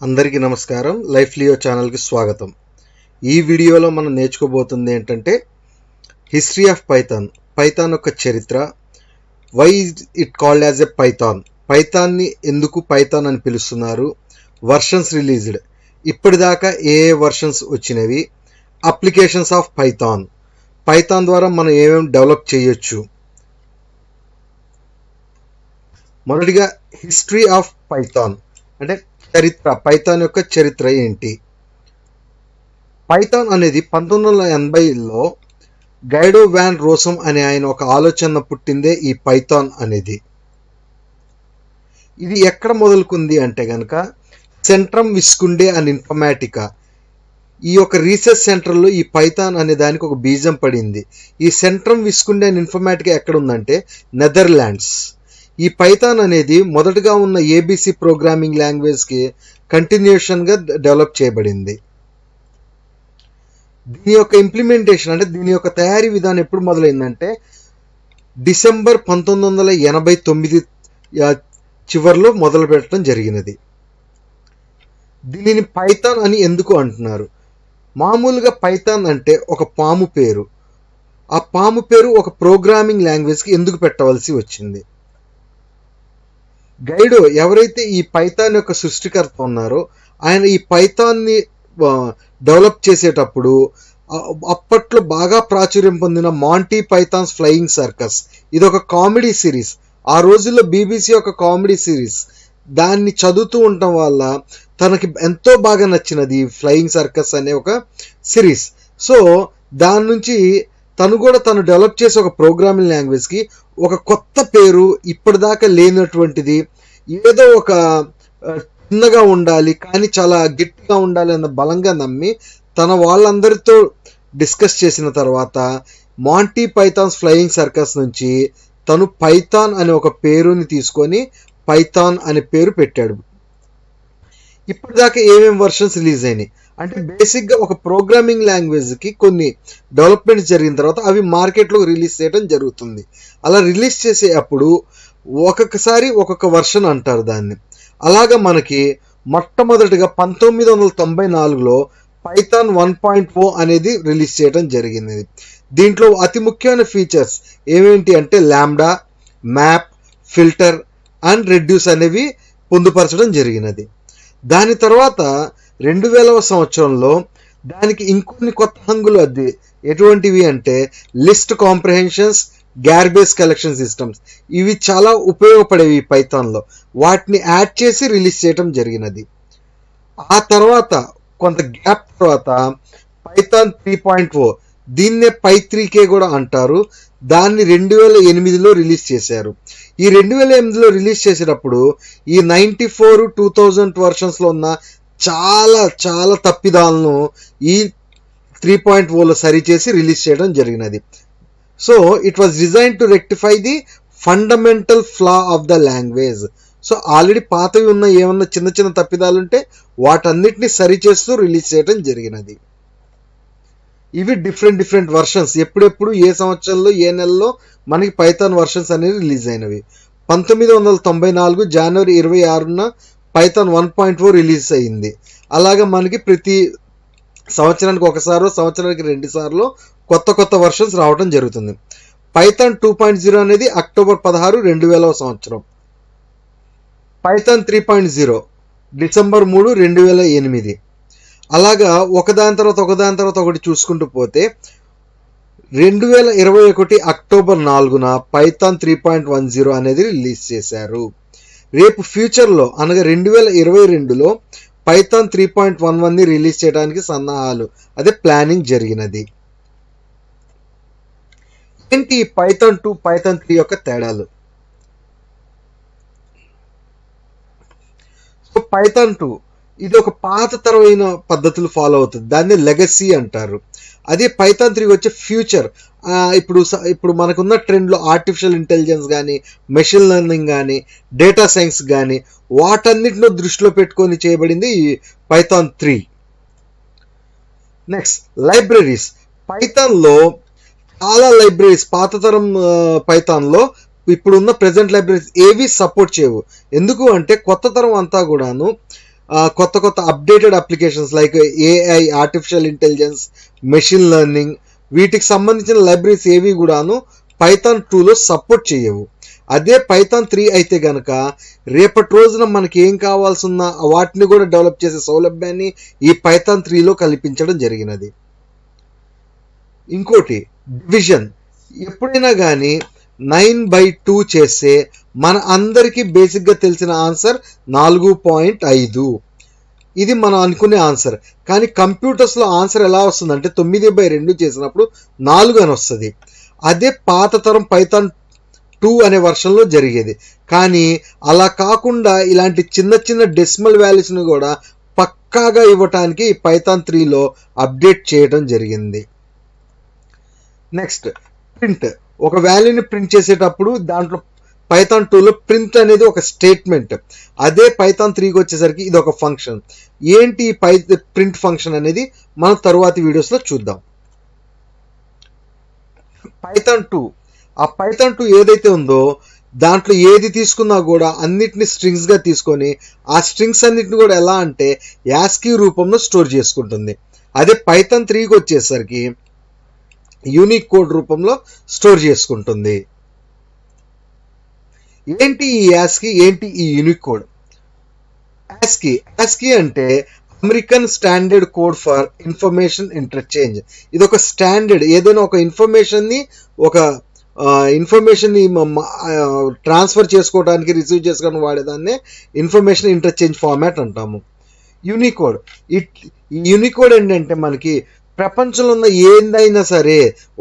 అందరికీ నమస్కారం. LifeLiyo ఛానల్కి స్వాగతం. ఈ వీడియోలో మనం నేర్చుకోబోతుంది ఏంటంటే హిస్టరీ ఆఫ్ పైథాన్. పైథాన్ యొక్క చరిత్ర. Why it called as a Python. పైథాన్ని ఎందుకు పైథాన్ అని పిలుస్తున్నారు. వర్షన్స్ రిలీజ్డ్, ఇప్పటిదాకా ఏ వర్షన్స్ వచ్చినవి. Applications of Python. పైథాన్ ద్వారా మనం ఏమేమి డెవలప్ చేయొచ్చు. మొదటిగా హిస్టరీ ఆఫ్ పైథాన్ అంటే చరిత్ర. పైథాన్ యొక్క చరిత్ర ఏంటి? పైథాన్ అనేది 1980లో గైడో వ్యాన్ రోసమ్ అనే ఆయన ఒక ఆలోచన పుట్టిందే ఈ పైథాన్ అనేది. ఇది ఎక్కడ మొదలుకుంది అంటే కనుక సెంట్రమ్ విస్కుండే అండ్ ఇన్ఫర్మాటికా, ఈ యొక్క రీసెర్చ్ సెంటర్లో ఈ పైథాన్ అనే దానికి ఒక బీజం పడింది. ఈ సెంట్రమ్ విస్కుండే అండ్ ఇన్ఫర్మాటికా ఎక్కడ ఉందంటే నెదర్లాండ్స్. ఈ పైథాన్ అనేది మొదటగా ఉన్న ఏబిసి ప్రోగ్రామింగ్ లాంగ్వేజ్కి కంటిన్యూషన్గా డెవలప్ చేయబడింది. దీని యొక్క ఇంప్లిమెంటేషన్ అంటే దీని యొక్క తయారీ విధానం ఎప్పుడు మొదలైందంటే డిసెంబర్ 1989 చివరిలో మొదలు పెట్టడం జరిగినది. దీనిని పైథాన్ అని ఎందుకు అంటున్నారు? మామూలుగా పైథాన్ అంటే ఒక పాము పేరు. ఆ పాము పేరు ఒక ప్రోగ్రామింగ్ లాంగ్వేజ్కి ఎందుకు పెట్టవలసి వచ్చింది? గైడో ఎవరైతే ఈ పైథాన్ యొక్క సృష్టికర్త ఉన్నారో ఆయన ఈ పైథాన్ని డెవలప్ చేసేటప్పుడు అప్పట్లో బాగా ప్రాచుర్యం పొందిన మాంటీ పైథాన్స్ ఫ్లయింగ్ సర్కస్, ఇది ఒక కామెడీ సిరీస్. ఆ రోజుల్లో బీబీసీ ఒక కామెడీ సిరీస్. దాన్ని చదువుతూ ఉండటం వల్ల తనకి ఎంతో బాగా నచ్చినది ఈ ఫ్లయింగ్ సర్కస్ అనే ఒక సిరీస్. సో దాని నుంచి తను డెవలప్ చేసే ఒక ప్రోగ్రామింగ్ లాంగ్వేజ్కి ఒక కొత్త పేరు, ఇప్పటిదాకా లేనటువంటిది, ఏదో ఒక చిన్నగా ఉండాలి కానీ చాలా గట్టిగా ఉండాలి అన్న బలంగా నమ్మి తన వాళ్ళందరితో డిస్కస్ చేసిన తర్వాత మాంటీ పైథాన్స్ ఫ్లయింగ్ సర్కస్ నుంచి తను పైథాన్ అనే ఒక పేరుని తీసుకొని పైథాన్ అనే పేరు పెట్టాడు. ఇప్పటిదాకా ఏమేమి వర్షన్స్ రిలీజ్ అయినాయి అంటే బేసిక్గా ఒక ప్రోగ్రామింగ్ లాంగ్వేజ్కి కొన్ని డెవలప్మెంట్స్ జరిగిన తర్వాత అవి మార్కెట్లో రిలీజ్ చేయడం జరుగుతుంది. అలా రిలీజ్ చేసే అప్పుడు ఒక్కొక్కసారి ఒక్కొక్క వర్షన్ అంటారు దాన్ని. అలాగా మనకి మొట్టమొదటిగా 1994లో పైథాన్ 1.0 అనేది రిలీజ్ చేయడం జరిగింది. దీంట్లో అతి ముఖ్యమైన ఫీచర్స్ ఏమేంటి అంటే lambda, map, filter and reduce అనేవి పొందుపరచడం జరిగినది. దాని తర్వాత 2000వ సంవత్సరంలో దానికి ఇంకొన్ని కొత్త హంగులు అది ఎటువంటివి అంటే list comprehensions, garbage collection systems. ఇవి చాలా ఉపయోగపడేవి పైథాన్లో. వాటిని యాడ్ చేసి రిలీజ్ చేయడం జరిగినది. ఆ తర్వాత కొంత గ్యాప్ తర్వాత పైథాన్ 3.0, దీన్నే పై3కే కూడా అంటారు. దాన్ని 2008లో రిలీజ్ చేశారు. ఈ 2008లో రిలీజ్ చేసేటప్పుడు ఈ 94, 2000 వర్షన్స్లో ఉన్న చాలా తప్పిదాలను ఈ 3.0లో సరిచేసి రిలీజ్ చేయడం జరిగినది. So it was design to rectify the fundamental flaw of the language. So already పాతవి ఉన్న ఏమన్నా చిన్న తప్పిదాలు ఉంటే వాటన్నిటిని సరిచేస్తూ రిలీజ్ చేయడం జరిగినది. ఇవి డిఫరెంట్ వర్షన్స్. ఎప్పుడెప్పుడు ఏ సంవత్సరంలో ఏ నెలలో మనకి పైథాన్ వర్షన్స్ అనేవి రిలీజ్ అయినవి. 1994 జనవరి 26న పైథాన్ 1.0 రిలీజ్ అయింది. అలాగా మనకి ప్రతి సంవత్సరానికి ఒకసారో సంవత్సరానికి 2 సార్లు కొత్త వర్షన్స్ రావడం జరుగుతుంది. పైథాన్ 2.0 అనేది అక్టోబర్ 16, 2000వ సంవత్సరం. Python 3.0 December 3, 2008. అలాగా ఒకదాని తర్వాత ఒకటి చూసుకుంటూ పోతే 2021 అక్టోబర్ 4న పైథాన్ 3.10 అనేది రిలీజ్ చేశారు. రేపు ఫ్యూచర్లో అనగా 2022లో పైథాన్ 3.11ని రిలీజ్ చేయడానికి సన్నాహాలు ప్లానింగ్ జరిగినది. ఏంటి పైథాన్ 2, పైథాన్ 3 యొక్క తేడాలు? సో పైథాన్ 2 ఇది ఒక పాత తరమైన పద్ధతులు ఫాలో అవుతుంది. దాన్ని లెగసీ అంటారు. అదే పైథాన్ 3 వచ్చే ఫ్యూచర్. ఇప్పుడు మనకున్న ట్రెండ్లో ఆర్టిఫిషియల్ ఇంటెలిజెన్స్ కానీ, మెషిన్ లెర్నింగ్ కానీ, డేటా సైన్స్ కానీ వాటన్నిటిని దృష్టిలో పెట్టుకొని చేయబడింది ఈ పైథాన్ 3. Next libraries. పైథాన్లో చాలా లైబ్రరీస్ పాత తరం పైథాన్లో ఇప్పుడున్న ప్రెజెంట్ లైబ్రరీస్ ఏవి సపోర్ట్ చేయవు. ఎందుకు అంటే కొత్త తరం అంతా కూడాను కొత్త కొత్త updated applications like AI, artificial intelligence, machine learning, వీటికి సంబంధించిన లైబ్రరీస్ ఏవి కూడాను పైథాన్ 2లో సపోర్ట్ చేయవు. అదే పైథాన్ 3 అయితే గనక రేపటి రోజున మనకి ఏం కావాల్సి ఉన్న వాటిని కూడా డెవలప్ చేసే సౌలభ్యాన్ని ఈ పైథాన్ 3లో కల్పించడం జరిగినది. ఇంకోటి డివిజన్. ఎప్పుడైనా కానీ 9/2 చేస్తే మన అందరికీ బేసిక్గా తెలిసిన ఆన్సర్ 4.5. ఇది మనం అనుకునే ఆన్సర్. కానీ కంప్యూటర్స్లో ఆన్సర్ ఎలా వస్తుందంటే 9/2 చేసినప్పుడు 4 అని వస్తుంది. అదే పాత తరం పైథాన్ 2 అనే వర్షన్లో జరిగేది. కానీ అలా కాకుండా ఇలాంటి చిన్న చిన్న డెసిమల్ వాల్యూస్ని కూడా పక్కాగా ఇవ్వటానికి ఈ పైథాన్ 3లో అప్డేట్ చేయడం జరిగింది. Next print. ఒక వాల్యూని ప్రింట్ చేసేటప్పుడు దాంట్లో పైథాన్ 2లో ప్రింట్ అనేది ఒక స్టేట్మెంట్. అదే పైథాన్ 3కి వచ్చేసరికి ఇది ఒక ఫంక్షన్. ఏంటి ప్రింట్ ఫంక్షన్ అనేది మనం తరువాతి వీడియోస్లో చూద్దాం. పైథాన్ 2, ఆ పైథాన్ 2 ఏదైతే ఉందో దాంట్లో ఏది తీసుకున్నా కూడా అన్నిటిని స్ట్రింగ్స్గా తీసుకొని ఆ స్ట్రింగ్స్ అన్నిటిని కూడా ఎలా అంటే యాస్కీ రూపంలో స్టోర్ చేసుకుంటుంది. అదే పైథాన్ 3కి వచ్చేసరికి యూనిక్ కోడ్ రూపంలో స్టోర్ చేసుకుంటుంది. ఏంటి ఈ యాస్కీ, ఏంటి ఈ యూనిక్ కోడ్? యాస్కీ అంటే American standard code for information interchange. ఇది ఒక స్టాండర్డ్. ఏదైనా ఒక ఇన్ఫర్మేషన్ని ట్రాన్స్ఫర్ చేసుకోవడానికి, రిసీవ్ చేసుకోవడానికి వాడేదాన్నే ఇన్ఫర్మేషన్ ఇంటర్చేంజ్ ఫార్మాట్ అంటాము. యూనికోడ్. యూనికోడ్ ఏంటంటే మనకి ప్రపంచంలో ఉన్న ఏందైనా సరే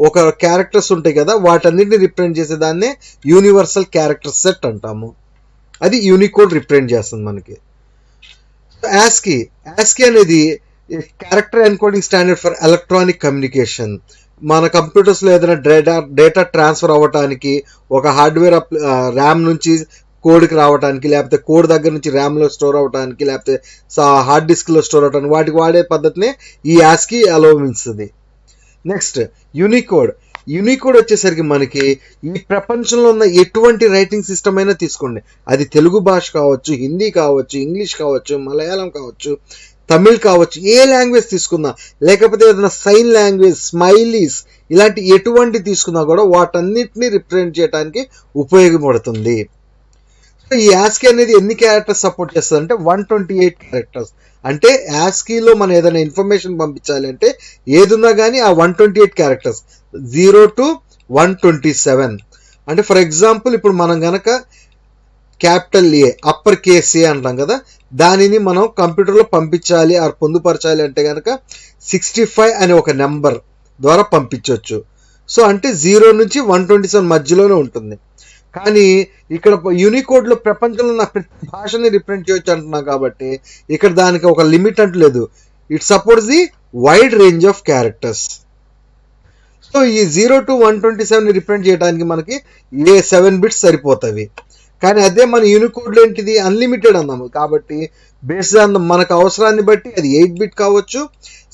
ఒక క్యారెక్టర్స్ ఉంటాయి కదా, వాటన్నిటిని రిప్రజెంట్ చేసేదాన్నే యూనివర్సల్ క్యారెక్టర్ సెట్ అంటాము. అది యూనికోడ్ రిప్రజెంట్ చేస్తుంది మనకి. యాస్కీ అనేది character encoding standard for electronic communication. మన కంప్యూటర్స్లో ఏదైనా డేటా ట్రాన్స్ఫర్ అవ్వటానికి, ఒక హార్డ్వేర్ ర్యామ్ నుంచి కోడ్కి రావడానికి, లేకపోతే కోడ్ దగ్గర నుంచి ర్యామ్లో స్టోర్ అవ్వడానికి, లేకపోతే హార్డ్ డిస్క్లో స్టోర్ అవ్వడానికి వాటికి వాడే పద్ధతినే ఈ యాస్కీ అలోవిస్తుంది. నెక్స్ట్ యూనికోడ్ వచ్చేసరికి మనకి ఈ ప్రపంచంలో ఉన్న ఎటువంటి రైటింగ్ సిస్టమ్ అయినా తీసుకోండి, అది తెలుగు భాష కావచ్చు, హిందీ కావచ్చు, ఇంగ్లీష్ కావచ్చు, మలయాళం కావచ్చు, తమిళ్ కావచ్చు, ఏ లాంగ్వేజ్ తీసుకున్నా, లేకపోతే ఏదైనా సైన్ లాంగ్వేజ్, స్మైలీస్, ఇలాంటి ఎటువంటి తీసుకున్నా కూడా వాటన్నిటిని రిప్రజెంట్ చేయడానికి ఉపయోగపడుతుంది. ఈ యాస్కీ అనేది ఎన్ని క్యారెక్టర్స్ సపోర్ట్ చేస్తుంది అంటే 128 క్యారెక్టర్స్. అంటే యాస్కీలో మనం ఏదైనా ఇన్ఫర్మేషన్ పంపించాలి అంటే ఏదున్నా కానీ ఆ 128 క్యారెక్టర్స్ 0 to 127. అంటే ఫర్ ఎగ్జాంపుల్ ఇప్పుడు మనం గనక క్యాపిటల్ ఏ, అప్పర్ కేస్ ఏ అంటాం కదా, దానిని మనం కంప్యూటర్లో పంపించాలి ఆ పొందుపరచాలి అంటే కనుక 65 అనే ఒక నెంబర్ ద్వారా పంపించవచ్చు. సో అంటే 0 నుంచి 127 మధ్యలోనే ఉంటుంది. కానీ ఇక్కడ యూనికోడ్లో ప్రపంచంలో ఉన్న ప్రతి భాషని రిప్రజెంట్ చేయొచ్చు అంటున్నాం కాబట్టి ఇక్కడ దానికి ఒక లిమిట్ అంటూ లేదు. It supports the wide range of characters. So ఈ 0 to 127 రిప్రజెంట్ చేయడానికి మనకి 7 బిట్స్ సరిపోతాయి. కానీ అదే మన యూనికోడ్లో ఏంటిది అన్లిమిటెడ్ అన్నాము కాబట్టి బేస్డ్ ఆన్ మనకు అవసరాన్ని బట్టి అది 8 బిట్ కావచ్చు,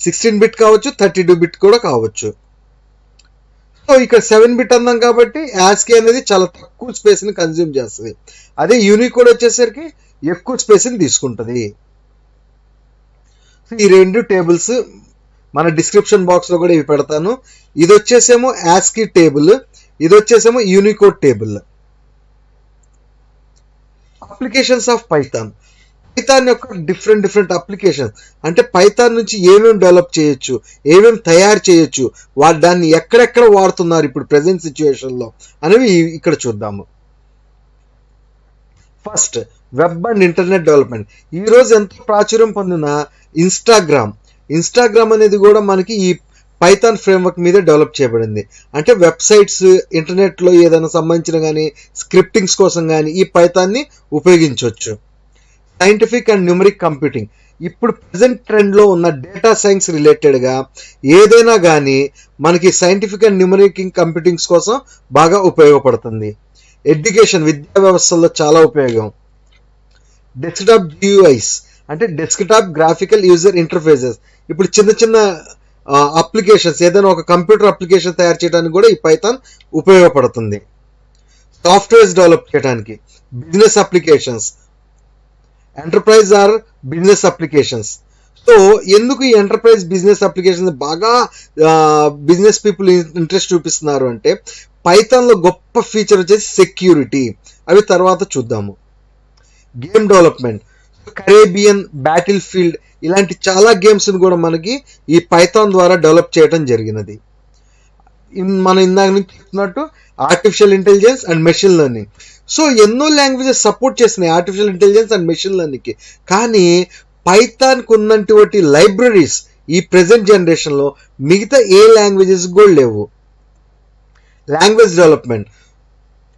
16 బిట్ కావచ్చు, 32 బిట్ కూడా కావచ్చు. సో ఇక్కడ 7 బిట్ అన్నాం కాబట్టి యాస్కీ అనేది చాలా తక్కువ స్పేస్ని కన్జ్యూమ్ చేస్తుంది. అదే యూనికోడ్ వచ్చేసరికి ఎక్కువ స్పేస్ని తీసుకుంటుంది. ఈ రెండు టేబుల్స్ మన డిస్క్రిప్షన్ బాక్స్లో కూడా ఇవి పెడతాను. ఇది వచ్చేసేమో యాస్కీ టేబుల్, ఇది వచ్చేసేమో Unicode table. Applications of Python యొక్క డిఫరెంట్ అప్లికేషన్ అంటే పైథాన్ నుంచి ఏమేమి డెవలప్ చేయొచ్చు, ఏమేమి తయారు చేయొచ్చు, దాన్ని ఎక్కడెక్కడ వాడుతున్నారు ఇప్పుడు ప్రెసెంట్ సిచ్యువేషన్లో అనేవి ఇక్కడ చూద్దాము. First web and internet development. ఈరోజు ఎంతో ప్రాచుర్యం పొందిన ఇన్స్టాగ్రామ్ అనేది కూడా మనకి ఈ పైథాన్ ఫ్రేమ్వర్క్ మీద డెవలప్ చేయబడింది. అంటే వెబ్సైట్స్, ఇంటర్నెట్లో ఏదైనా సంబంధించిన కానీ స్క్రిప్టింగ్స్ కోసం కానీ ఈ పైథాన్ని ఉపయోగించవచ్చు. Scientific and numeric computing. ఇప్పుడు ప్రజెంట్ ట్రెండ్లో ఉన్న డేటా సైన్స్ రిలేటెడ్గా ఏదైనా కానీ మనకి సైంటిఫిక్ అండ్ న్యూమరిక్ కంప్యూటింగ్స్ కోసం బాగా ఉపయోగపడుతుంది. ఎడ్యుకేషన్, విద్యా వ్యవస్థల్లో చాలా ఉపయోగం. డెస్క్టాప్ GUIs అంటే డెస్క్టాప్ గ్రాఫికల్ యూజర్ ఇంటర్ఫేసెస్. ఇప్పుడు చిన్న అప్లికేషన్స్, ఏదైనా ఒక కంప్యూటర్ అప్లికేషన్ తయారు చేయడానికి కూడా ఈ పైథాన్ ఉపయోగపడుతుంది. సాఫ్ట్వేర్స్ డెవలప్ చేయడానికి, business applications, enterprise or business applications. So ఎందుకు ఈ ఎంటర్ప్రైజ్ బిజినెస్ అప్లికేషన్స్ బాగా బిజినెస్ పీపుల్ ఇంట్రెస్ట్ చూపిస్తున్నారు అంటే పైథాన్లో గొప్ప ఫీచర్ వచ్చేసి సెక్యూరిటీ. అవి తర్వాత చూద్దాము. Game development, Caribbean, battle field ఇలాంటి చాలా గేమ్స్ని కూడా మనకి ఈ పైథాన్ ద్వారా డెవలప్ చేయడం జరిగినది. మనం ఇందాక నుంచి చెప్తున్నట్టు artificial intelligence and machine learning. So ఎన్నో లాంగ్వేజెస్ సపోర్ట్ చేస్తున్నాయి ఆర్టిఫిషియల్ ఇంటెలిజెన్స్ అండ్ మెషిన్ లెర్నింగ్కి. కానీ పైథాన్కి ఉన్నటువంటి లైబ్రరీస్ ఈ ప్రెసెంట్ జనరేషన్లో మిగతా ఏ లాంగ్వేజెస్ కూడా లేవు. లాంగ్వేజ్ డెవలప్మెంట్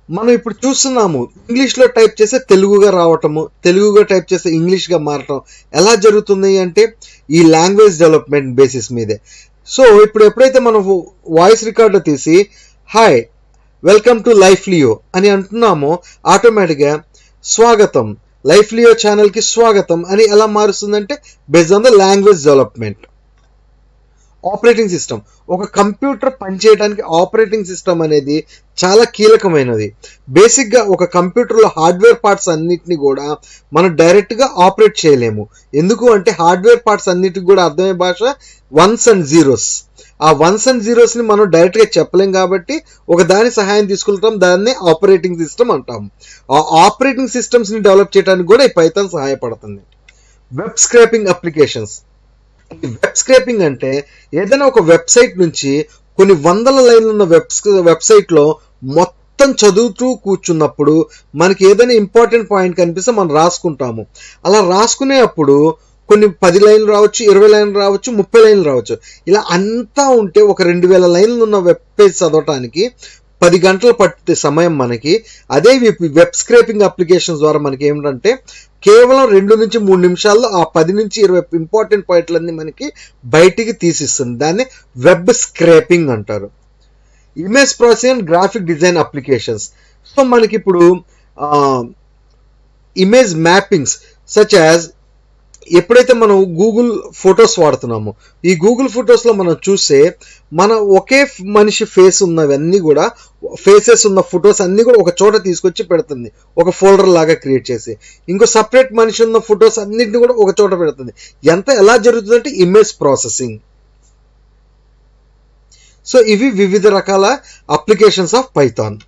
మనం ఇప్పుడు చూస్తున్నాము, ఇంగ్లీష్లో టైప్ చేస్తే తెలుగుగా రావటము, తెలుగుగా టైప్ చేస్తే ఇంగ్లీష్గా మారటం ఎలా జరుగుతుంది అంటే ఈ లాంగ్వేజ్ డెవలప్మెంట్ బేసిస్ మీదే. సో ఇప్పుడు ఎప్పుడైతే మనం వాయిస్ రికార్డు తీసి హాయ్ వెల్కమ్ టు LifeLiyo అని అంటున్నామో ఆటోమేటిక్గా స్వాగతం LifeLiyo ఛానల్కి స్వాగతం అని ఎలా మారుస్తుందంటే based on the language development. Operating system, ఒక కంప్యూటర్ పనిచేయడానికి ఆపరేటింగ్ సిస్టమ్ అనేది చాలా కీలకమైనది. బేసిక్గా ఒక కంప్యూటర్లో హార్డ్వేర్ పార్ట్స్ అన్నిటిని కూడా మనం డైరెక్ట్గా ఆపరేట్ చేయలేము. ఎందుకు అంటే హార్డ్వేర్ పార్ట్స్ అన్నిటికి కూడా అర్థమయ్యే భాష వన్స్ అండ్ జీరోస్. ఆ వన్స్ అండ్ జీరోస్ని మనం డైరెక్ట్గా చెప్పలేం కాబట్టి ఒక దాని సహాయం తీసుకుంటాం, దాన్ని ఆపరేటింగ్ సిస్టమ్ అంటాము. ఆ ఆపరేటింగ్ సిస్టమ్స్ని డెవలప్ చేయడానికి కూడా ఈ పైథాన్ సహాయపడుతుంది. Web scrapping applications. Web scrapping అంటే ఏదైనా ఒక వెబ్సైట్ నుంచి కొన్ని వందల లైన్లు ఉన్న వెబ్సైట్లో మొత్తం చదువుతూ కూర్చున్నప్పుడు మనకి ఏదైనా ఇంపార్టెంట్ పాయింట్ కనిపిస్తే మనం రాసుకుంటాము. అలా రాసుకునేటప్పుడు కొన్ని 10 లైన్లు రావచ్చు, 20 లైన్లు రావచ్చు, 30 లైన్లు రావచ్చు. ఇలా అంతా ఉంటే ఒక 2000 లైన్లు ఉన్న వెబ్ పేజ్ చదవటానికి 10 గంటలు పట్టే సమయం మనకి. అదే వెబ్ స్క్రాపింగ్ అప్లికేషన్స్ ద్వారా మనకి ఏమిటంటే కేవలం 2 నుంచి 3 నిమిషాల్లో ఆ 10 నుంచి 20 ఇంపార్టెంట్ పాయింట్లన్నీ మనకి బయటికి తీసిస్తుంది. దాన్ని వెబ్ స్క్రాపింగ్ అంటారు. Image processing and graphic design applications. So మనకి ఇప్పుడు ఇమేజ్ మ్యాపింగ్స్ సచ్ యాజ్ ఎప్పుడైతే మనం గూగుల్ ఫొటోస్ వాడుతున్నామో ఈ గూగుల్ ఫొటోస్లో మనం చూస్తే మన ఒకే మనిషి ఫేస్ ఉన్నవన్నీ కూడా ఫేసెస్ ఉన్న ఫొటోస్ అన్నీ కూడా ఒక చోట తీసుకొచ్చి పెడుతుంది, ఒక ఫోల్డర్ లాగా క్రియేట్ చేసి. ఇంకో సపరేట్ మనిషి ఉన్న ఫొటోస్ అన్నింటినీ కూడా ఒక చోట పెడుతుంది. ఎలా జరుగుతుందంటే ఇమేజ్ ప్రాసెసింగ్. సో ఇవి వివిధ రకాల అప్లికేషన్స్ ఆఫ్ పైథాన్.